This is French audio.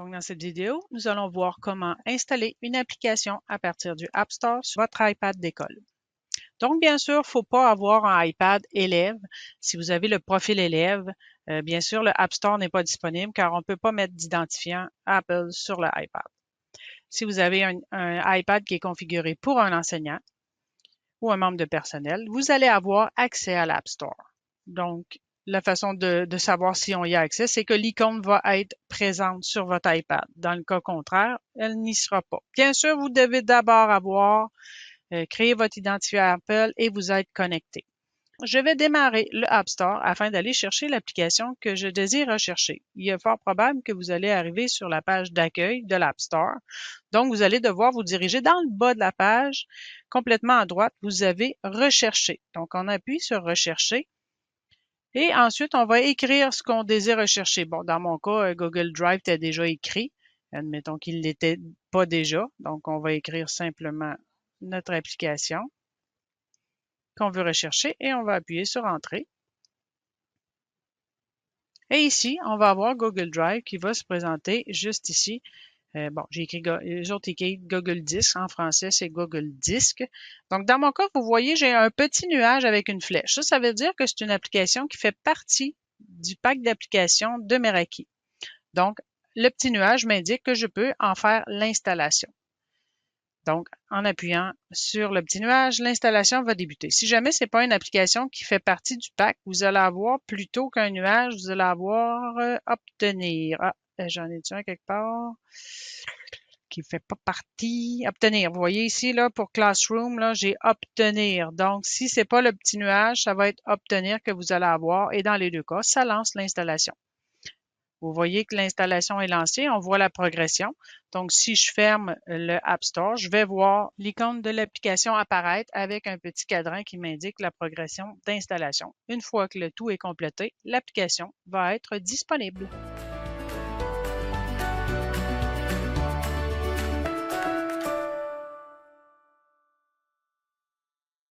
Donc, dans cette vidéo, nous allons voir comment installer une application à partir du App Store sur votre iPad d'école. Donc, bien sûr, il ne faut pas avoir un iPad élève. Si vous avez le profil élève, bien sûr, le App Store n'est pas disponible car on ne peut pas mettre d'identifiant Apple sur le iPad. Si vous avez un iPad qui est configuré pour un enseignant ou un membre de personnel, vous allez avoir accès à l'App Store. Donc, la façon de savoir si on y a accès, c'est que l'icône va être présente sur votre iPad. Dans le cas contraire, elle n'y sera pas. Bien sûr, vous devez d'abord avoir créé votre identifiant Apple et vous être connecté. Je vais démarrer le App Store afin d'aller chercher l'application que je désire rechercher. Il est fort probable que vous allez arriver sur la page d'accueil de l'App Store. Donc, vous allez devoir vous diriger dans le bas de la page, complètement à droite, vous avez Rechercher. Donc, on appuie sur Rechercher. Et ensuite, on va écrire ce qu'on désire rechercher. Bon, dans mon cas, Google Drive était déjà écrit. Admettons qu'il ne l'était pas déjà. Donc, on va écrire simplement notre application qu'on veut rechercher et on va appuyer sur Entrée. Et ici, on va avoir Google Drive qui va se présenter juste ici. Bon, j'ai écrit Google Disc. En français, c'est Google Disc. Donc, dans mon cas, vous voyez, j'ai un petit nuage avec une flèche. Ça veut dire que c'est une application qui fait partie du pack d'applications de Meraki. Donc, le petit nuage m'indique que je peux en faire l'installation. Donc, en appuyant sur le petit nuage, l'installation va débuter. Si jamais ce n'est pas une application qui fait partie du pack, vous allez avoir, plutôt qu'un nuage, vous allez avoir Obtenir. Ah, j'en ai-tu un quelque part qui fait pas partie. Obtenir. Vous voyez ici, là, pour Classroom, là, j'ai Obtenir. Donc, si c'est pas le petit nuage, ça va être Obtenir que vous allez avoir. Et dans les deux cas, ça lance l'installation. Vous voyez que l'installation est lancée. On voit la progression. Donc, si je ferme le App Store, je vais voir l'icône de l'application apparaître avec un petit cadran qui m'indique la progression d'installation. Une fois que le tout est complété, l'application va être disponible.